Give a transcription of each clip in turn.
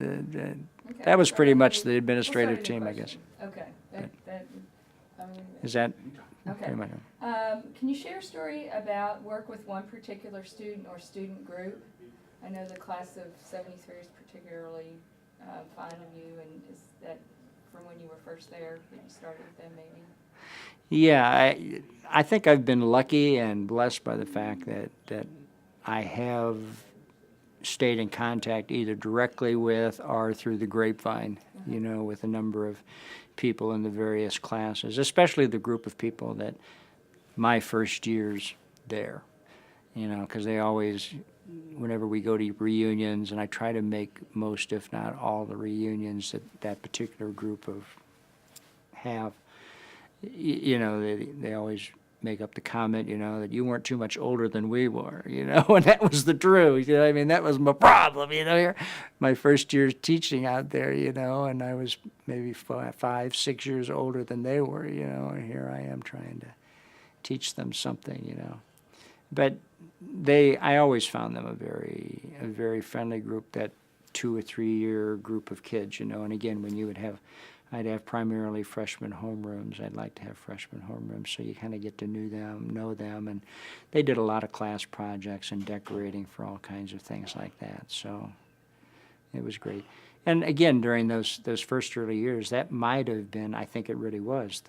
Okay. That was So pretty let much me- the administrative we'll start a new team, I guess. question. Okay. I mean, Is that Okay. pretty much? Can you share a story about work with one particular student or student group? I know the class of '73 is particularly fond of you, and is that from when you were first there that you started with them, maybe? Yeah, I think I've been lucky and blessed by the fact that I have stayed in contact either directly with or through the grapevine, you know, with a number of people in the various classes, especially the group of people that my first years there, you know, because they always, whenever we go to reunions, and I try to make most, if not all, the reunions that that particular group of have, you know, they always make up the comment, you know, that you weren't too much older than we were, you know, and that was the truth, you know, I mean, that was my problem, you know, here, my first year teaching out there, you know, and I was maybe 5, 6 years older than they were, you know, and here I am trying to teach them something, you know. But I always found them a very friendly group, that 2 or 3 year group of kids, you know, and again, when you would have, I'd have primarily freshman homerooms. I'd like to have freshman homerooms, so you kind of get to know them, and they did a lot of class projects and decorating for all kinds of things like that. So it was great. And again, during those first early years, that might have been, I think it really was,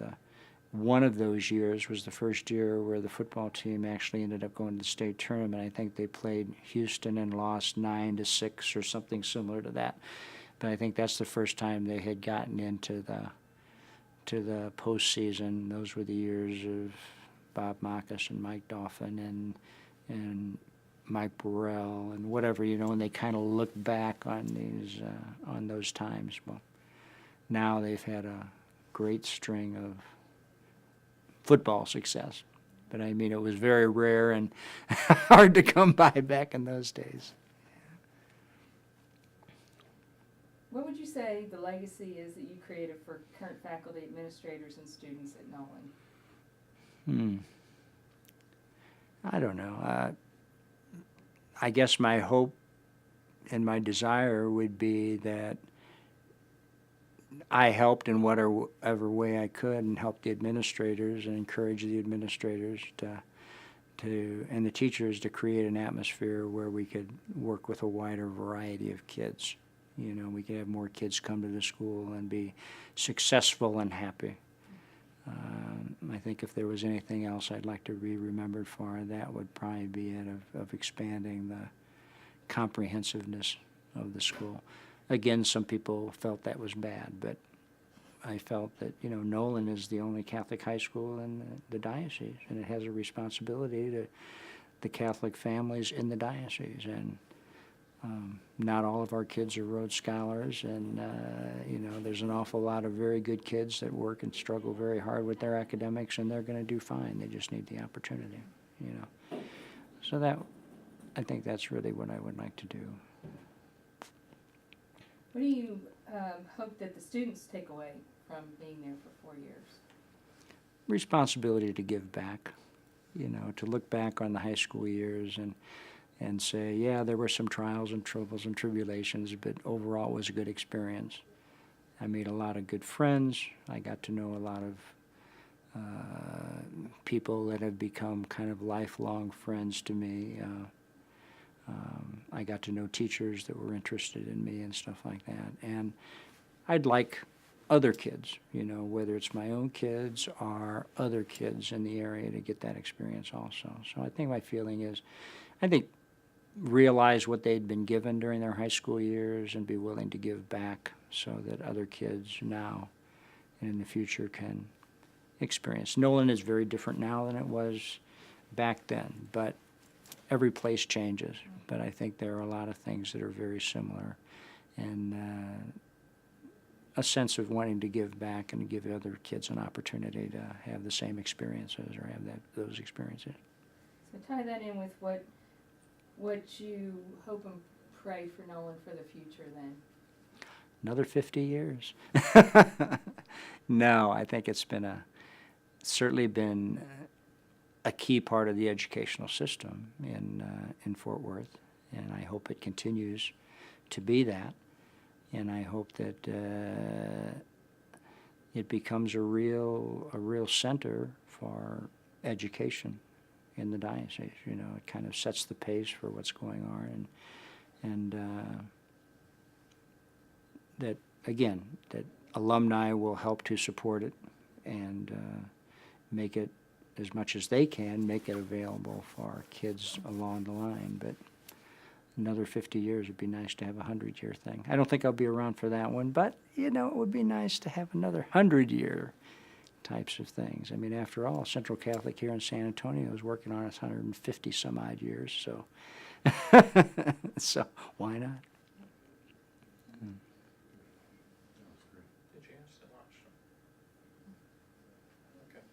one of those years was the first year where the football team actually ended up going to the state tournament. I think they played Houston and lost 9-6 or something similar to that. But I think that's the first time they had gotten into the postseason. Those were the years of Bob Marcus and Mike Dauphin and Mike Burrell and whatever, you know, and they kind of look back on on those times. Well, now they've had a great string of football success. But I mean, it was very rare and hard to come by back in those days. What would you say the legacy is that you created for current faculty, administrators, and students at Nolan? I don't know. I guess my hope and my desire would be that I helped in whatever way I could, and helped the administrators and encourage the administrators and the teachers to create an atmosphere where we could work with a wider variety of kids. You know, we could have more kids come to the school and be successful and happy. I think if there was anything else I'd like to be remembered for, that would probably be it, of expanding the comprehensiveness of the school. Again, some people felt that was bad, but I felt that, you know, Nolan is the only Catholic high school in the diocese, and it has a responsibility to the Catholic families in the diocese. And not all of our kids are Rhodes Scholars, and you know, there's an awful lot of very good kids that work and struggle very hard with their academics, and they're going to do fine. They just need the opportunity, you know. So I think that's really what I would like to do. What do you hope that the students take away from being there for 4 years? Responsibility to give back, you know, to look back on the high school years and say, yeah, there were some trials and troubles and tribulations, but overall it was a good experience. I made a lot of good friends. I got to know a lot of people that have become kind of lifelong friends to me. I got to know teachers that were interested in me and stuff like that. And I'd like other kids, you know, whether it's my own kids or other kids in the area, to get that experience also. So I think my feeling is, I think, realize what they'd been given during their high school years and be willing to give back so that other kids now and in the future can experience. Nolan is very different now than it was back then, but every place changes. But I think there are a lot of things that are very similar, and a sense of wanting to give back and give other kids an opportunity to have the same experiences or have those experiences. So tie that in with what you hope and pray for Nolan for the future then. Another 50 years. No, I think it's certainly been a key part of the educational system in Fort Worth, and I hope it continues to be that. And I hope that it becomes a real center for education in the diocese. You know, it kind of sets the pace for what's going on, and that again, that alumni will help to support it and make it, as much as they can, make it available for kids along the line. But another 50 years would be nice to have a 100-year thing. I don't think I'll be around for that one, but, you know, it would be nice to have another 100-year types of things. I mean, after all, Central Catholic here in San Antonio is working on its 150 some odd years, so so why not? Did you ask the last one? Okay.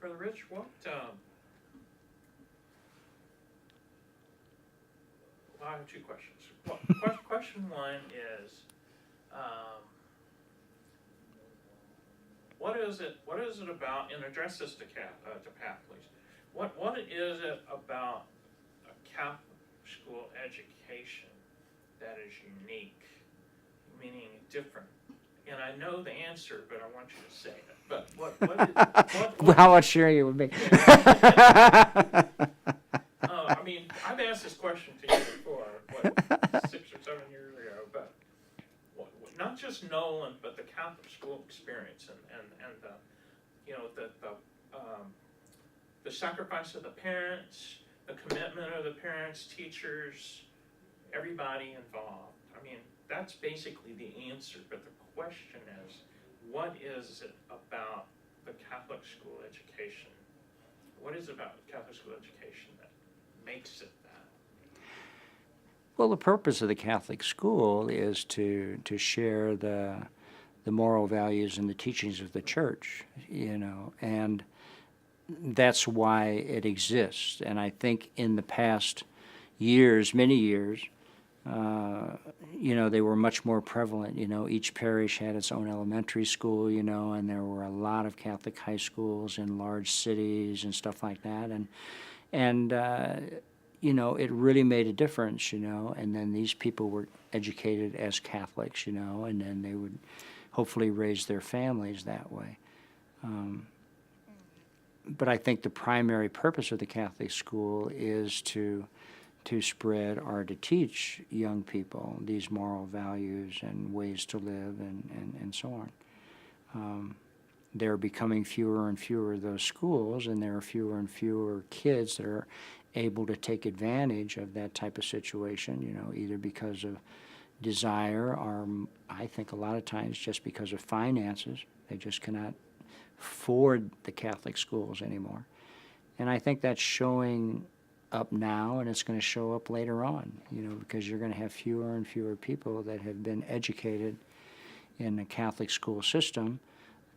Brother Rich, what, well, I have two questions. Question one is, what is it about, and address this to Pat, please. What is it about a Catholic school education that is unique, meaning different? And I know the answer, but I want you to say it. But what How about sharing it with me? I mean, I've asked this question to you before, 6 or 7 years ago, but not just Nolan, but the Catholic school experience and the, you know, the sacrifice of the parents, the commitment of the parents, teachers, everybody involved. I mean, that's basically the answer, but the question is, what is it about the Catholic school education? What is it about Catholic school education that makes it that? Well, the purpose of the Catholic school is to share the moral values and the teachings of the Church, you know, and that's why it exists. And I think in the past years, many years, you know, they were much more prevalent. You know, each parish had its own elementary school, you know, and there were a lot of Catholic high schools in large cities and stuff like that. And you know, it really made a difference, you know, and then these people were educated as Catholics, you know, and then they would hopefully raise their families that way. But I think the primary purpose of the Catholic school is to spread or to teach young people these moral values and ways to live and so on. There are becoming fewer and fewer of those schools, and there are fewer and fewer kids that are able to take advantage of that type of situation, you know, either because of desire or I think a lot of times just because of finances. They just cannot afford the Catholic schools anymore. And I think that's showing up now, and it's going to show up later on, you know, because you're going to have fewer and fewer people that have been educated in the Catholic school system.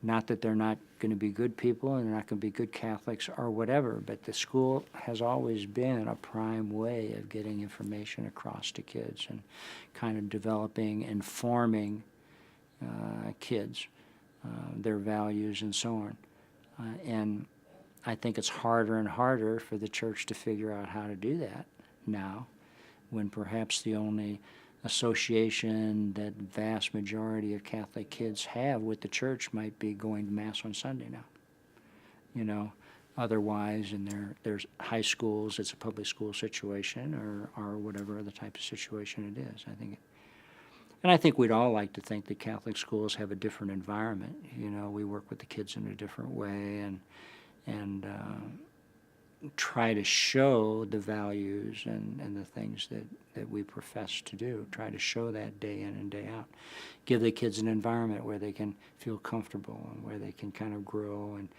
Not that they're not going to be good people and they're not going to be good Catholics or whatever, but the school has always been a prime way of getting information across to kids and kind of developing and forming kids, their values and so on. And I think it's harder and harder for the Church to figure out how to do that now, when perhaps the only association that vast majority of Catholic kids have with the Church might be going to Mass on Sunday now. You know, otherwise in there's high schools, it's a public school situation or whatever other type of situation it is. And I think we'd all like to think that Catholic schools have a different environment. You know, we work with the kids in a different way and try to show the values and the things that we profess to do, try to show that day in and day out. Give the kids an environment where they can feel comfortable and where they can kind of grow and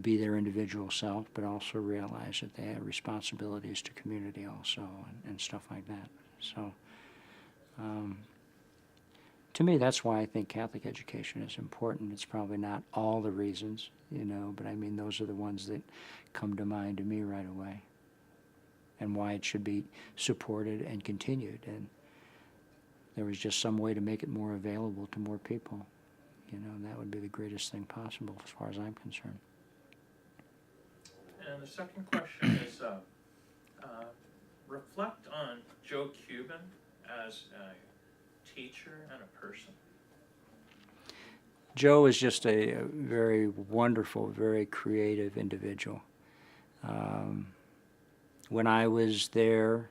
be their individual self, but also realize that they have responsibilities to community also and stuff like that. So to me, that's why I think Catholic education is important. It's probably not all the reasons, you know, but I mean, those are the ones that come to mind to me right away, and why it should be supported and continued. And there was just some way to make it more available to more people, you know, that would be the greatest thing possible as far as I'm concerned. And the second question is, reflect on Joe Cuban as a teacher and a person? Joe is just a very wonderful, very creative individual. When I was there,